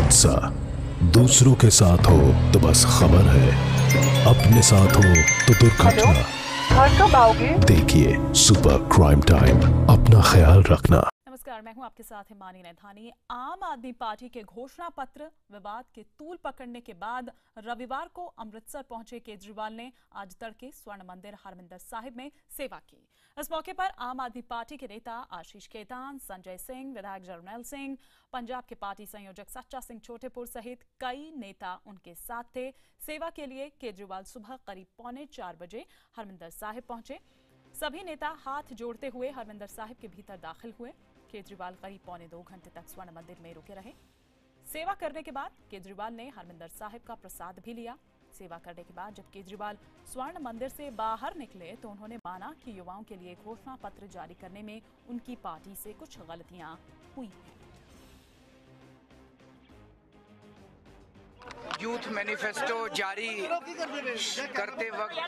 हादसा दूसरों के साथ हो तो बस खबर है, अपने साथ हो तो दुर्घटना। घर कब आओगे? देखिए सुपर क्राइम टाइम, अपना ख्याल रखना। नमस्कार, मैं हूं आपके साथ हिमानी नैथानी। आम आदमी पार्टी के घोषणा पत्र विवाद के तूल पकड़ने के बाद रविवार को अमृतसर पहुंचे केजरीवाल ने आज तड़के स्वर्ण मंदिर हरमिंदर साहिब में सेवा की। इस मौके पर आम आदमी पार्टी के नेता आशीष खेतान, संजय सिंह, विधायक जरनैल सिंह, पंजाब के पार्टी संयोजक सच्चा सिंह छोटेपुर सहित कई नेता उनके साथ थे। सेवा के लिए केजरीवाल सुबह करीब 3:45 बजे हरमिंदर साहिब पहुंचे। सभी नेता हाथ जोड़ते हुए हरमिंदर साहिब के भीतर दाखिल हुए। केजरीवाल करीब 2.25 घंटे तक स्वर्ण मंदिर में रुके रहे। सेवा करने के बाद केजरीवाल ने हरमिंदर साहिब का प्रसाद भी लिया। सेवा करने के बाद जब केजरीवाल स्वर्ण मंदिर से बाहर निकले तो उन्होंने माना कि युवाओं के लिए घोषणा पत्र जारी करने में उनकी पार्टी से कुछ गलतियां हुई हैं। यूथ मैनिफेस्टो जारी करते वक्त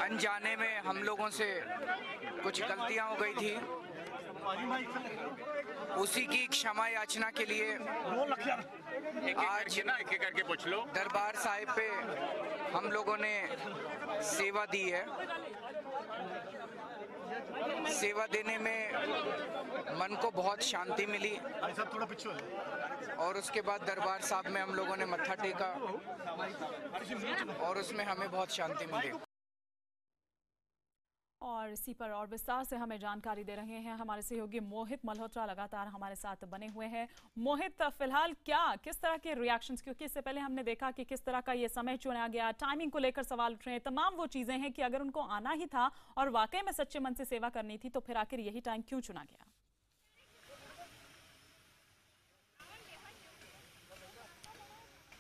अनजाने में हम लोगों से कुछ गलतियां हो गई थी। उसी की क्षमा याचना के लिए आज करके पूछ लो। दरबार साहिब पे हम लोगों ने सेवा दी है। सेवा देने में मन को बहुत शांति मिली और उसके बाद दरबार साहब में हम लोगों ने मत्था टेका और उसमें हमें बहुत शांति मिली। और इसी पर और विस्तार से हमें जानकारी दे रहे हैं हमारे सहयोगी मोहित मल्होत्रा, लगातार हमारे साथ बने हुए हैं। मोहित, फिलहाल किस तरह के रिएक्शंस, क्योंकि इससे पहले हमने देखा कि किस तरह का ये समय चुना गया, टाइमिंग को लेकर सवाल उठ रहे हैं, तमाम वो चीजें हैं कि अगर उनको आना ही था और वाकई में सच्चे मन से सेवा करनी थी तो फिर आखिर यही टाइम क्यों चुना गया?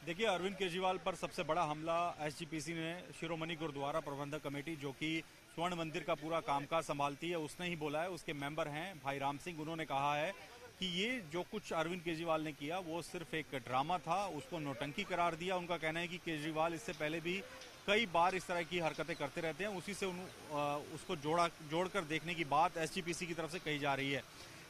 देखिए, अरविंद केजरीवाल पर सबसे बड़ा हमला एसजीपीसी ने, शिरोमणि गुरुद्वारा प्रबंधक कमेटी जो कि स्वर्ण मंदिर का पूरा कामकाज संभालती है, उसने ही बोला है। उसके मेंबर हैं भाई राम सिंह, उन्होंने कहा है कि ये जो कुछ अरविंद केजरीवाल ने किया वो सिर्फ एक ड्रामा था, उसको नौटंकी करार दिया। उनका कहना है कि केजरीवाल इससे पहले भी कई बार इस तरह की हरकतें करते रहते हैं, उसी से उसको जोड़कर देखने की बात एसजीपीसी की तरफ से कही जा रही है।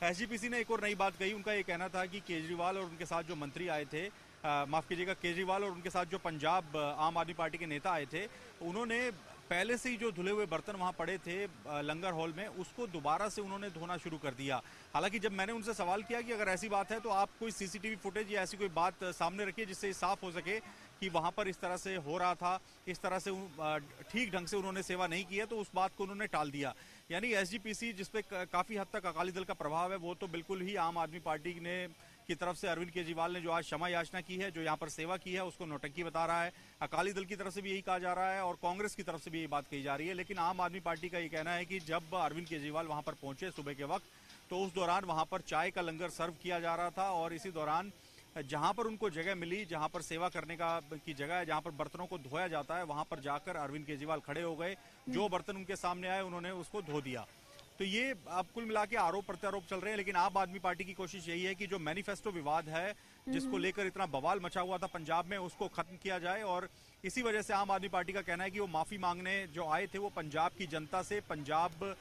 एसजीपीसी ने एक और नई बात कही। उनका ये कहना था कि केजरीवाल और उनके साथ जो मंत्री आए थे, माफ कीजिएगा, केजरीवाल और उनके साथ जो पंजाब आम आदमी पार्टी के नेता आए थे, उन्होंने पहले से ही जो धुले हुए बर्तन वहां पड़े थे लंगर हॉल में, उसको दोबारा से उन्होंने धोना शुरू कर दिया। हालांकि जब मैंने उनसे सवाल किया कि अगर ऐसी बात है तो आप कोई सीसीटीवी फुटेज या ऐसी कोई बात सामने रखिए जिससे साफ हो सके कि वहां पर इस तरह से हो रहा था, इस तरह से ठीक ढंग से उन्होंने सेवा नहीं की है, तो उस बात को उन्होंने टाल दिया। यानी एसजीपीसी जिसपे काफी हद तक अकाली दल का प्रभाव है, वो तो बिल्कुल ही आम आदमी पार्टी ने की तरफ से अरविंद केजरीवाल ने जो आज क्षमा याचना की है, जो यहाँ पर सेवा की है, उसको नौटंकी बता रहा है। अकाली दल की तरफ से भी यही कहा जा रहा है और कांग्रेस की तरफ से भी यही बात कही जा रही है। लेकिन आम आदमी पार्टी का ये कहना है कि जब अरविंद केजरीवाल वहां पर पहुंचे सुबह के वक्त, तो उस दौरान वहां पर चाय का लंगर सर्व किया जा रहा था और इसी दौरान जहां पर उनको जगह मिली, जहां पर सेवा करने की जगह है, जहां पर बर्तनों को धोया जाता है, वहां पर जाकर अरविंद केजरीवाल खड़े हो गए। जो बर्तन उनके सामने आए उन्होंने उसको धो दिया। तो ये अब कुल मिला के आरोप प्रत्यारोप चल रहे हैं। लेकिन आम आदमी पार्टी की कोशिश यही है कि जो मैनिफेस्टो विवाद है, जिसको लेकर इतना बवाल मचा हुआ था पंजाब में, उसको खत्म किया जाए। और इसी वजह से आम आदमी पार्टी का कहना है कि वो माफी मांगने जो आए थे वो पंजाब की जनता से, पंजाब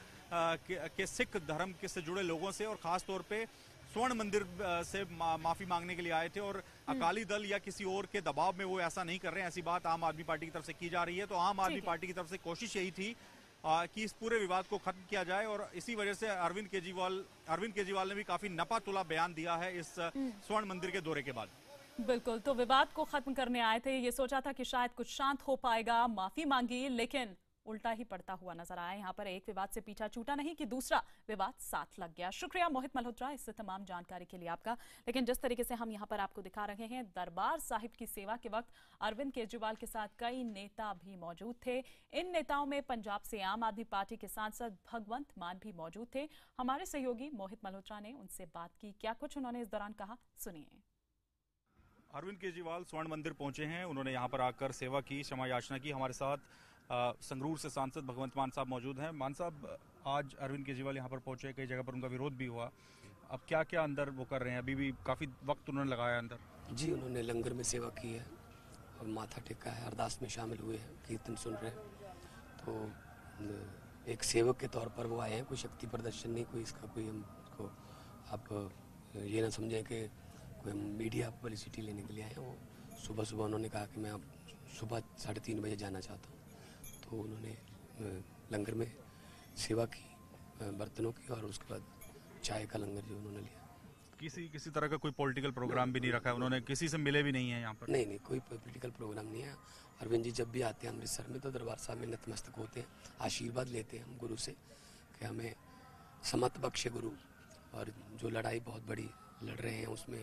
के सिख धर्म से जुड़े लोगों से और खास तौर पे स्वर्ण मंदिर से माफी मांगने के लिए आए थे और अकाली दल या किसी और के दबाव में वो ऐसा नहीं कर रहे हैं, ऐसी बात आम आदमी पार्टी की तरफ से की जा रही है। तो आम आदमी पार्टी की तरफ से कोशिश यही थी कि इस पूरे विवाद को खत्म किया जाए और इसी वजह से अरविंद केजरीवाल ने भी काफी नपा तुला बयान दिया है इस स्वर्ण मंदिर के दौरे के बाद। बिल्कुल, तो विवाद को खत्म करने आए थे, ये सोचा था कि शायद कुछ शांत हो पाएगा, माफी मांगी, लेकिन उल्टा ही पड़ता हुआ नजर आया। यहाँ पर एक विवाद से पीछा छूटा नहीं कि दूसरा विवाद साथ लग गया। शुक्रिया मोहित मल्होत्रा इस तमाम जानकारी के लिए आपका। लेकिन जिस तरीके से हम यहाँ पर आपको दिखा रहे हैं, दरबार साहिब की सेवा के वक्त अरविंद केजरीवाल के साथ कई नेता भी मौजूद थे। इन नेताओं में पंजाब से आम आदमी पार्टी के सांसद भगवंत मान भी मौजूद थे। हमारे सहयोगी मोहित मल्होत्रा ने उनसे बात की, क्या कुछ उन्होंने इस दौरान कहा, सुनिए। अरविंद केजरीवाल स्वर्ण मंदिर पहुंचे हैं, उन्होंने यहाँ पर आकर सेवा की, क्षमा याचना की। हमारे साथ संगरूर से सांसद भगवंत मान साहब मौजूद हैं। मान साहब, आज अरविंद केजरीवाल यहाँ पर पहुंचे, कई जगह पर उनका विरोध भी हुआ, अब क्या क्या अंदर वो कर रहे हैं? अभी भी काफी वक्त उन्होंने लगाया अंदर। जी, उन्होंने लंगर में सेवा की है और माथा टेका है, अरदास में शामिल हुए हैं, कीर्तन सुन रहे हैं। तो एक सेवक के तौर पर वो आए हैं, कोई शक्ति प्रदर्शन नहीं, कोई इसका कोई हमको आप ये ना समझें कि कोई मीडिया पब्लिसिटी लेने के लिए आए हैं। वो सुबह सुबह उन्होंने कहा कि मैं अब सुबह 3:30 बजे जाना चाहता हूँ, तो उन्होंने लंगर में सेवा की, बर्तनों की, और उसके बाद चाय का लंगर जो उन्होंने लिया। किसी तरह का कोई पॉलिटिकल प्रोग्राम भी नहीं रखा है उन्होंने, किसी से मिले भी नहीं है यहाँ पर? नहीं, कोई पॉलिटिकल प्रोग्राम नहीं है। अरविंद जी जब भी आते हैं अमृतसर में तो दरबार साहब में नतमस्तक होते हैं, आशीर्वाद लेते हैं हम गुरु से कि हमें समत बख्शे गुरु, और जो लड़ाई बहुत बड़ी लड़ रहे हैं उसमें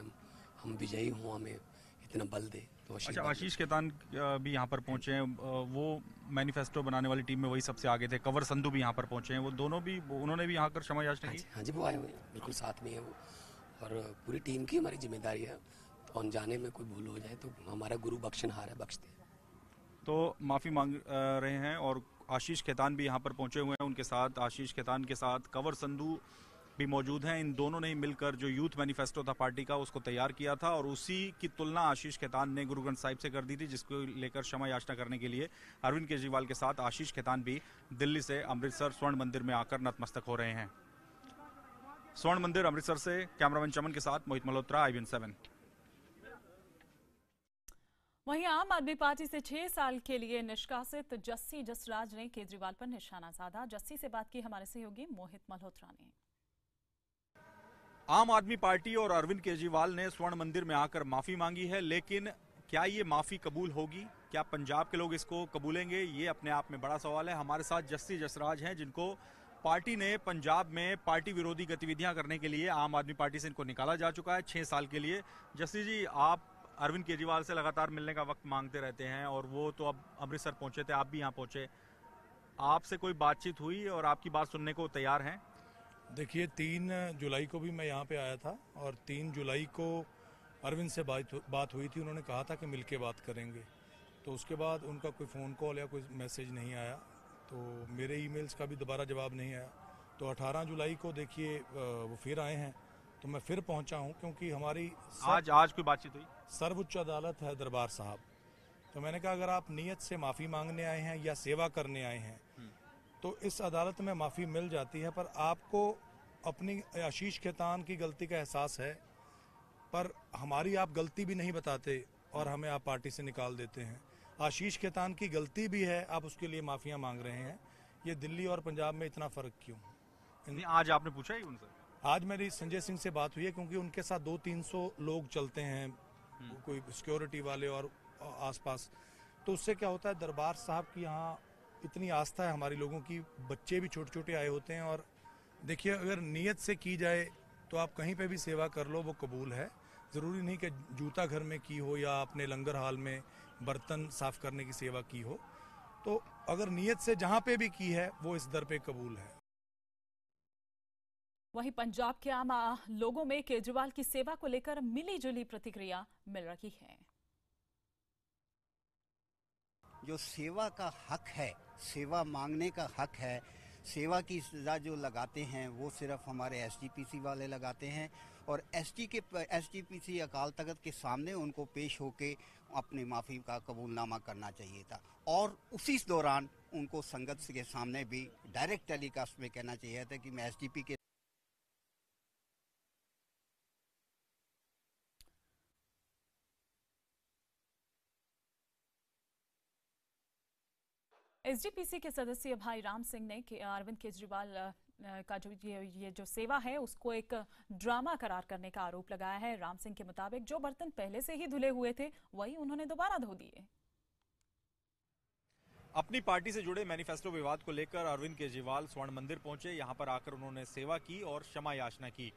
हम विजयी हों, हमें इतना बल दे। तो अच्छा, आशीष खेतान भी यहाँ पर पहुँचे हैं, वो मैनिफेस्टो बनाने वाली टीम में वही सबसे आगे थे। कंवर संधू भी यहाँ पर पहुँचे हैं, वो दोनों भी, उन्होंने भी यहाँ कर क्षमा याचना की? हाँ जी, वो आए हुए हैं, बिल्कुल साथ में है वो, और पूरी टीम की हमारी जिम्मेदारी है। तो अनजाने में कोई भूल हो जाए तो हमारा गुरु बख्शनहार है, बख्शते हैं। तो माफ़ी मांग रहे हैं, और आशीष खेतान भी यहाँ पर पहुँचे हुए हैं। उनके साथ, आशीष खेतान के साथ कंवर संधू भी मौजूद हैं। इन दोनों ने ही मिलकर जो यूथ मैनिफेस्टो था पार्टी का, उसको तैयार किया था, और उसी की तुलना आशीष खेतान ने गुरु ग्रंथ साहिब से कर दी थी, जिसको लेकर क्षमा याचना करने के लिए अरविंद केजरीवाल के साथ आशीष खेतान भी दिल्ली से अमृतसर स्वर्ण मंदिर में आकर नतमस्तक हो रहे हैं। स्वर्ण मंदिर अमृतसर से कैमरामैन चमन के साथ मोहित मल्होत्रा, IBN 7। वहीं आम आदमी पार्टी से 6 साल के लिए निष्कासित जस्सी जसराज ने केजरीवाल पर निशाना साधा। जस्सी से बात की हमारे सहयोगी मोहित मल्होत्रा ने। आम आदमी पार्टी और अरविंद केजरीवाल ने स्वर्ण मंदिर में आकर माफी मांगी है, लेकिन क्या ये माफी कबूल होगी? क्या पंजाब के लोग इसको कबूलेंगे? ये अपने आप में बड़ा सवाल है। हमारे साथ जस्सी जसराज हैं, जिनको पार्टी ने पंजाब में पार्टी विरोधी गतिविधियां करने के लिए, आम आदमी पार्टी से इनको निकाला जा चुका है 6 साल के लिए। जस्सी जी, आप अरविंद केजरीवाल से लगातार मिलने का वक्त मांगते रहते हैं, और वो तो अब अमृतसर पहुंचे थे, आप भी यहाँ पहुंचे, आपसे कोई बातचीत हुई और आपकी बात सुनने को तैयार हैं? देखिए, 3 जुलाई को भी मैं यहाँ पे आया था, और 3 जुलाई को अरविंद से बात हुई थी। उन्होंने कहा था कि मिलके बात करेंगे, तो उसके बाद उनका कोई फ़ोन कॉल या कोई मैसेज नहीं आया, तो मेरे ईमेल्स का भी दोबारा जवाब नहीं आया। तो 18 जुलाई को देखिए वो फिर आए हैं, तो मैं फिर पहुँचा हूँ, क्योंकि हमारी आज कोई बातचीत हुई? सर्वोच्च अदालत है दरबार साहब, तो मैंने कहा अगर आप नीयत से माफ़ी मांगने आए हैं या सेवा करने आए हैं तो इस अदालत में माफ़ी मिल जाती है, पर आपको अपनी आशीष खेतान की गलती का एहसास है, पर हमारी आप गलती भी नहीं बताते और हमें आप पार्टी से निकाल देते हैं। आशीष खेतान की गलती भी है, आप उसके लिए माफ़ियाँ मांग रहे हैं। ये दिल्ली और पंजाब में इतना फ़र्क क्यों? आज आपने पूछा ही उनसे? आज मेरी संजय सिंह से बात हुई है, क्योंकि उनके साथ 200-300 लोग चलते हैं, कोई सिक्योरिटी वाले और आसपास। तो उससे क्या होता है, दरबार साहब की यहाँ इतनी आस्था है हमारी लोगों की, बच्चे भी छोटे छोटे आए होते हैं। और देखिए, अगर नीयत से की जाए तो आप कहीं पे भी सेवा कर लो, वो कबूल है। ज़रूरी नहीं कि जूता घर में की हो या अपने लंगर हाल में बर्तन साफ करने की सेवा की हो। तो अगर नीयत से जहाँ पे भी की है वो इस दर पे कबूल है। वहीं पंजाब के आम लोगों में केजरीवाल की सेवा को लेकर मिली जुली प्रतिक्रिया मिल रही है। जो सेवा का हक है, सेवा मांगने का हक है, सेवा की सजा जो लगाते हैं वो सिर्फ हमारे SGPC वाले लगाते हैं, और SGPC अकाल तख्त के सामने उनको पेश होके अपनी माफ़ी का कबूलनामा करना चाहिए था, और उसी दौरान उनको संगत के सामने भी डायरेक्ट टेलीकास्ट में कहना चाहिए था कि मैं SGP के SGPC के सदस्य भाई राम सिंह ने अरविंद केजरीवाल का जो ये जो सेवा है उसको एक ड्रामा करार करने का आरोप लगाया है। राम सिंह के मुताबिक जो बर्तन पहले से ही धुले हुए थे वही उन्होंने दोबारा धो दिए। अपनी पार्टी से जुड़े मैनिफेस्टो विवाद को लेकर अरविंद केजरीवाल स्वर्ण मंदिर पहुंचे। यहां पर आकर उन्होंने सेवा की और क्षमा याचना की।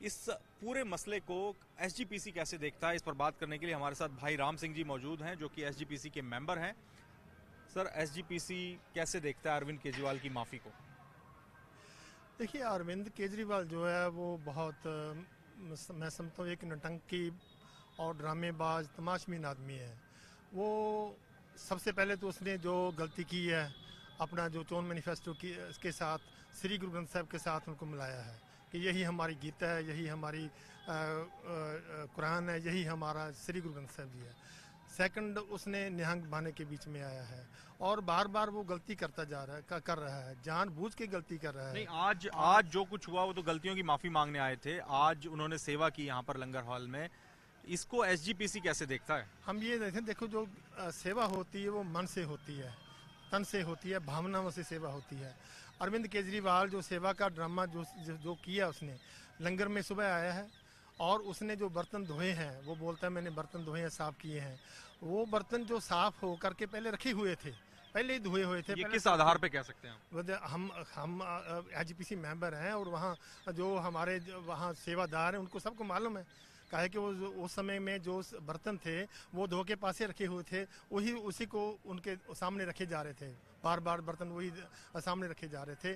इस पूरे मसले को SGPC कैसे देखता है, इस पर बात करने के लिए हमारे साथ भाई राम सिंह जी मौजूद हैं, जो कि SGPC के मेंबर हैं। सर, SGPC कैसे देखता है अरविंद केजरीवाल की माफ़ी को? देखिए, अरविंद केजरीवाल जो है वो बहुत मैं समझता हूँ एक नटंकी और ड्रामेबाज तमाशबीन आदमी है। वो सबसे पहले तो उसने जो गलती की है, अपना जो चोन मैनिफेस्टो की के साथ श्री गुरु ग्रंथ साहिब के साथ उनको मिलाया है कि यही हमारी गीता है, यही हमारी कुरान है, यही हमारा श्री गुरु ग्रंथ साहिब जी है। सेकंड, उसने निहंग बहाने के बीच में आया है और बार बार वो गलती करता जा रहा है, कर रहा है, जानबूझ के गलती कर रहा है। नहीं, आज जो कुछ हुआ वो तो गलतियों की माफी मांगने आए थे। आज उन्होंने सेवा की यहाँ पर लंगर हॉल में। इसको एसजीपीसी कैसे देखता है? हम ये देखें, देखो जो सेवा होती है वो मन से होती है, तन से होती है, भावनाओं से सेवा होती है। अरविंद केजरीवाल जो सेवा का ड्रामा जो किया उसने, लंगर में सुबह आया है और उसने जो बर्तन धोए हैं, वो बोलता है मैंने बर्तन धोए हैं, साफ किए हैं। वो बर्तन जो साफ हो करके पहले रखे हुए थे, पहले ही धोए हुए थे। ये किस आधार पे कह सकते हैं? हम एचजीपीसी मेंबर हैं और वहाँ जो हमारे वहाँ सेवादार हैं उनको सबको मालूम है, काहे कि वो उस समय में जो बर्तन थे वो धो के पासे रखे हुए थे, वही उसी को उनके सामने रखे जा रहे थे, बार बार बर्तन वही सामने रखे जा रहे थे।